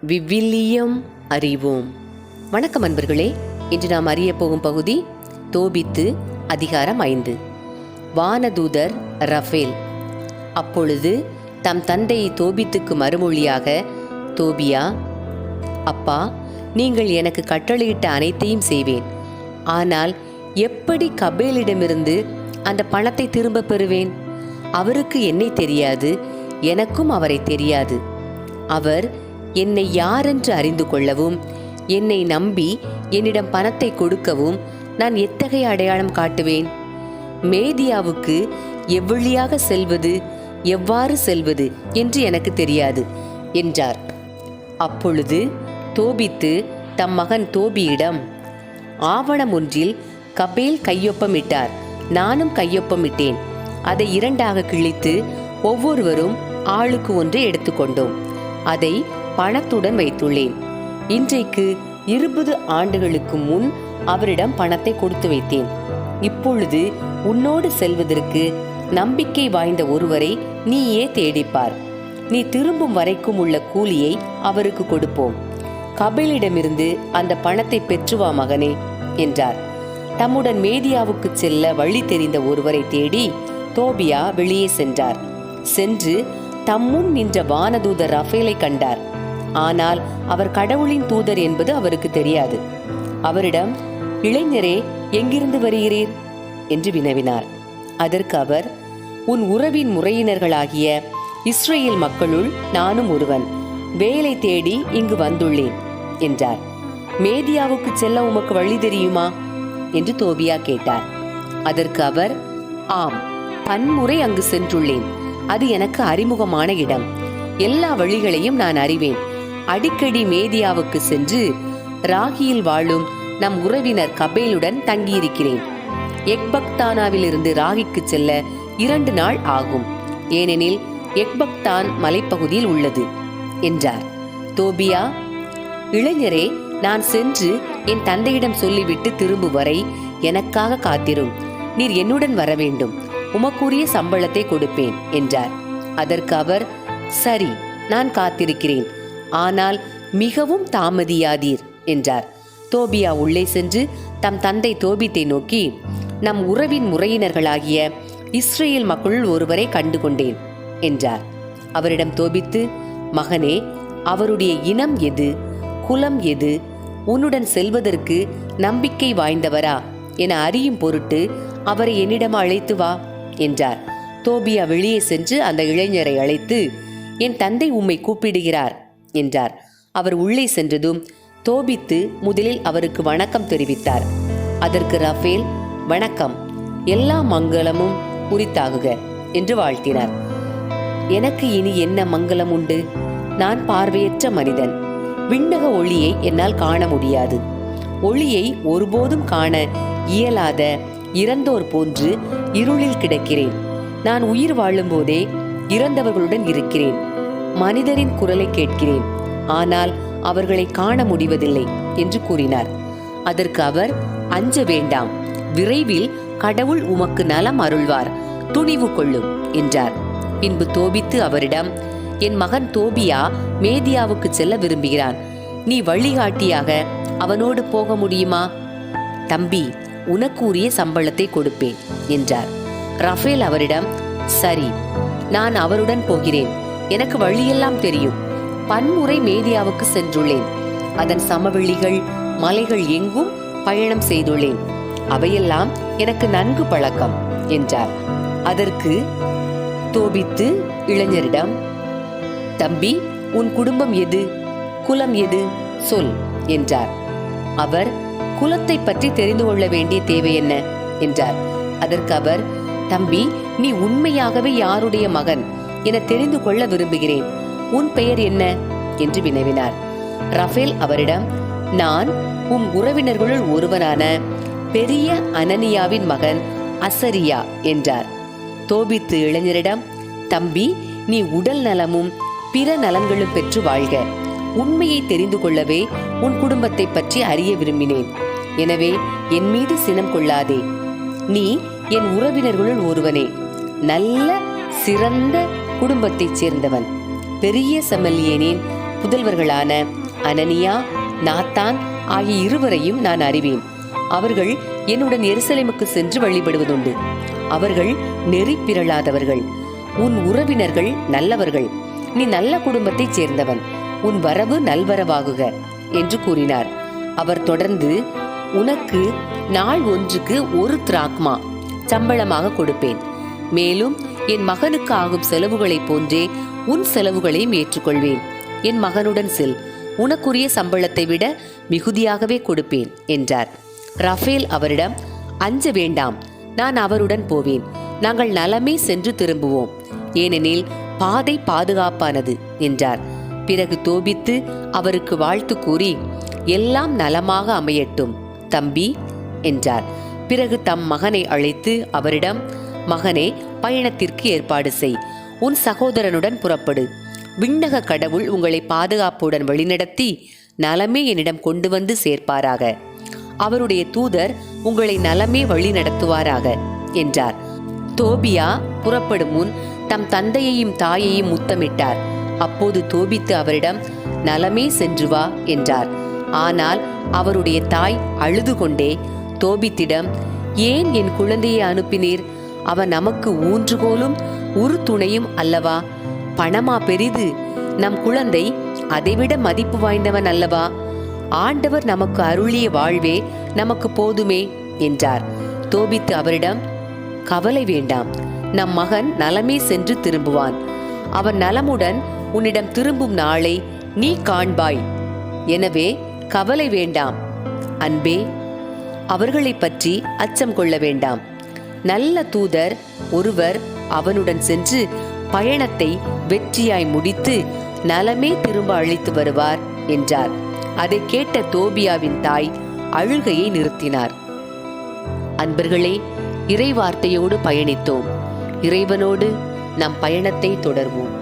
விவிலியம் அறிவோம். வணக்கம் அன்பர்களே. இன்று நாம் அறிய போகும் பகுதி தோபித்து அதிகாரம் 5. வானதூதர் ரஃபேல். அப்பொழுது தம் தந்தை தோபித்துக்கு மறுமொழியாக, தோபியா, அப்பா, நீங்கள் எனக்கு கட்டளையிட்ட அனைத்தையும் செய்வேன். ஆனால் எப்படி கபேலிடமிருந்து அந்த பணத்தை திரும்ப பெறுவேன்? அவருக்கு என்னை தெரியாது, எனக்கும் அவரை தெரியாது. அவர் என்னை யாரென்று அறிந்து கொள்ளவும், என்னை நம்பி என்னிடம் பணத்தை கொடுக்கவும் நான் எத்தகைய அடையாளம் காட்டுவேன்? மேதியாவுக்கு எவ்வழியாக செல்வது, எவ்வாறு செல்வது என்று எனக்கு தெரியாது என்றார். அப்பொழுது தோபித்து தம் மகன் தோபியிடம், ஆவணம் ஒன்றில் கபேல் கையொப்பமிட்டார், நானும் கையொப்பமிட்டேன். அதை 2ஆக கிழித்து ஒவ்வொருவரும் ஆளுக்கு ஒன்றை எடுத்துக்கொண்டோம். அதை பணத்துடன் வைத்துள்ளேன். இன்றைக்கு 20 ஆண்டுகளுக்கு முன் அவரிடம் பணத்தை கொடுத்து வைத்தேன். இப்பொழுது உன்னோடு செல்வதற்கு நம்பிக்கை வாய்ந்த ஒருவரை நீயே தேடிப்பார். நீ திரும்பும் வரைக்கும் உள்ள கூலியை அவருக்கு கொடுப்போம். கபேலிடமிருந்து அந்த பணத்தை பெற்றுவா மகனே என்றார். தம்முடன் மேதியாவுக்கு செல்ல வழி தெரிந்த ஒருவரை தேடி தோபியா வெளியே சென்றார். சென்று தம்முன் நின்ற வானதூதர் ரஃபேலை கண்டார். ஆனால் அவர் கடவுளின் தூதர் என்பது அவருக்கு தெரியாது. அவரிடம், இளைஞரே, எங்கிருந்து வருகிறீர் என்று வினவினார். அதற்கு அவர், உன் உறவின் முறையினர்களாகிய இஸ்ரேல் மக்களுள் நானும் ஒருவன். வேலை தேடி இங்கு வந்துள்ளேன் என்றார். மேதியாவுக்கு செல்ல உமக்கு வழி தெரியுமா என்று தோபியா கேட்டார். அதற்கு அவர், ஆம், பன்முறை அங்கு சென்றுள்ளேன். அது எனக்கு அறிமுகமான இடம். எல்லா வழிகளையும் நான் அறிவேன். அடிக்கடி மேதியாவுக்கு சென்று ராகியில் வாழும் நம் உறவினர் கபேலுடன் தங்கியிருக்கிறேன். எக்பக்தானாவிலிருந்து ராகிக்கு செல்ல 2 நாள் ஆகும், ஏனெனில் எக்பக்தான் மலைப்பகுதியில் உள்ளது என்றார். தோபியா, இளைஞரே, நான் சென்று என் தந்தையிடம் சொல்லிவிட்டு திரும்பும் வரை எனக்காக காத்திரும். நீர் என்னுடன் வர வேண்டும். உமக்குரிய சம்பளத்தை கொடுப்பேன் என்றார். அதற்கு அவர், சரி, நான் காத்திருக்கிறேன், ஆனால் மிகவும் தாமதியாதீர் என்றார். தோபியா உள்ளே சென்று தம் தந்தை தோபித்தை நோக்கி, நம் உறவின் முறையினர்களாகிய இஸ்ரேல் மக்களுள் ஒருவரை கண்டு கொண்டேன் என்றார். அவரிடம் தோபித்து, மகனே, அவருடைய இனம் எது, குலம் எது, உன்னுடன் செல்வதற்கு நம்பிக்கை வாய்ந்தவரா என அறியும் பொருட்டு அவரை என்னிடம் அழைத்து வா என்றார். தோபியா வெளியே சென்று அந்த இளைஞரை அழைத்து, என் தந்தை உம்மை கூப்பிடுகிறார் என்றார். அவர் உள்ளே சென்றதும் தோபித்து முதலில் அவருக்கு வணக்கம் தெரிவித்தார். அதற்கு ரஃபேல், வணக்கம், எல்லா மங்களமும் உரித்தாகுக என்று வாழ்த்தினார். எனக்கு இனி என்ன மங்களம் உண்டு? நான் பார்வையற்ற மனிதன். விண்ணக ஒளியை என்னால் காண முடியாது. ஒளியை ஒருபோதும் காண இயலாத இறந்தோர் போன்று இருளில் கிடக்கிறேன். நான் உயிர் வாழும்போதே இறந்தவர்களுடன் இருக்கிறேன். மனிதரின் குரலை கேட்கிறேன், ஆனால் அவர்களை காண முடிவதில்லை என்று கூறினார். அதற்கு அவர், அஞ்ச வேண்டாம், விரைவில் கடவுள் உமக்கு நலம் அருள்வார், துணிவு கொள்ளும் என்றார். பின்பு தோபித்து அவரிடம், என் மகன் தோபியா மேதியாவுக்கு செல்ல விரும்புகிறான். நீ வழிகாட்டியாக அவனோடு போக முடியுமா? தம்பி, உனக்கு உரிய சம்பளத்தை கொடுப்பேன் என்றார். ரஃபேல் அவரிடம், சரி, நான் அவருடன் போகிறேன். எனக்கு வழியெல்லாம் தெரியும். பன்முறை மேதியாவுக்கு சென்றுள்ளேன். அதன் சமவெளிகள், மலைகள் எங்கும் பயணம் செய்துள்ளேன். அவையெல்லாம் எனக்கு நன்கு பழக்கம் என்றார். அதற்கு தோபித்து இளைஞரிடம், தம்பி, உன் குடும்பம் எது, குலம் எது, சொல் என்றார். அவர், குலத்தை பற்றி தெரிந்து கொள்ள வேண்டிய தேவை என்ன என்றார். அதற்கு அவர், தம்பி, நீ உண்மையாகவே யாருடைய மகன் என தெரிந்து கொள்ள விரும்புகிறேன். உன் பெயர் என்ன என்று வினவினார். ரஃபேல் அவரிடம், நான் உம் உறவினர்களுள் ஒருவனான பெரிய அனனியாவின் மகன் அசரியா என்றார். தோபித்து இளைஞரிடம், தம்பி, நீ உடல் நலமும் பிற நலன்களும் பெற்று வாழ்க. உண்மையை தெரிந்து கொள்ளவே உன் குடும்பத்தை பற்றி அறிய விரும்பினேன். எனவே என் மீது சினம் கொள்ளாதே. நீ என் உறவினர்களுள் ஒருவனே. நல்ல சிறந்த குடும்பத்தைச் சேர்ந்தவன். பெரிய சமல்யேனின் புதல்வர்களான அனனியா, நாத்தான் ஆகிய இருவரையும் நான் அறிவேன். அவர்கள் என்னுடன் எருசலேமுக்கு சென்று வழிபடுவதுண்டு. அவர்கள் நெறி பிறழாதவர்கள். உன் உறவினர்கள் நல்லவர்கள். நீ நல்ல குடும்பத்தைச் சேர்ந்தவன். உன் வரவு நல்வரவாகுக என்று கூறினார். அவர் தொடர்ந்து, உனக்கு நாள் ஒன்றுக்கு 1 திராக்மா சம்பளமாக கொடுப்பேன். மேலும் என் மகனுக்கு ஆகும் செலவுகளைப் போன்றே உன் செலவுகளையும் ஏற்றுக்கொள்வேன். என் மகனுடன் செல், உனக்குரிய சம்பளத்தை விட மிகுதியாகவே கொடுப்பேன் என்றார். ரஃபேல் அவரிடம், அஞ்ச வேண்டாம், நான் அவருடன் போவேன். நாங்கள் நலமே சென்று திரும்புவோம், ஏனெனில் பாதை பாதுகாப்பானது என்றார். பிறகு தோபித்து அவருக்கு வாழ்த்து கூறி, எல்லாம் நலமாக அமையட்டும் தம்பி என்றார். பிறகு தம் மகனை அழைத்து அவரிடம், மகனே, பயணத்திற்கு ஏற்பாடு செய். உன் சகோதரனுடன் புறப்படு. விண்ணக கடவுள் உங்களை பாதுகாப்புடன் வழிநடத்தி நலமே என்னிடம் கொண்டு வந்து சேர்ப்பாராக. அவருடைய தூதர் உங்களை நலமே வழி நடத்துவாராக என்றார். தோபியா புறப்படும் முன் தம் தந்தையையும் தாயையும் முத்தமிட்டார். அப்போது தோபித்து அவரிடம், நலமே சென்று வா என்றார். ஆனால் அவருடைய தாய் அழுது கொண்டே தோபித்திடம், ஏன் என் குழந்தையை அனுப்பினீர்? அவன் நமக்கு ஊன்றுகோலும் உரு துணையும் அல்லவா? பணமா பெரிது? நம் குழந்தை அதைவிட மதிப்பு வாய்ந்தவன் அல்லவா? ஆண்டவர் நமக்கு அருளிய வாழ்வே நமக்கு போதுமே என்றார். தோபித்து அவரிடம், கவலை வேண்டாம், நம் மகன் நலமே சென்று திரும்புவான். அவன் நலமுடன் உன்னிடம் திரும்பும் நாளை நீ காண்பாய். எனவே கவலை வேண்டாம். அன்பே, அவர்களை பற்றி அச்சம் கொள்ள வேண்டாம். நல்ல தூதர் ஒருவர் அவனுடன் சென்று பயணத்தை வெற்றியாய் முடித்து நலமே திரும்ப அழைத்து வருவார் என்றார். அதை கேட்ட தோபியாவின் தாய் அழுகையை நிறுத்தினார். அன்பர்களே, இறை வார்த்தையோடு பயணித்தோம். இறைவனோடு நம் பயணத்தை தொடர்வோம்.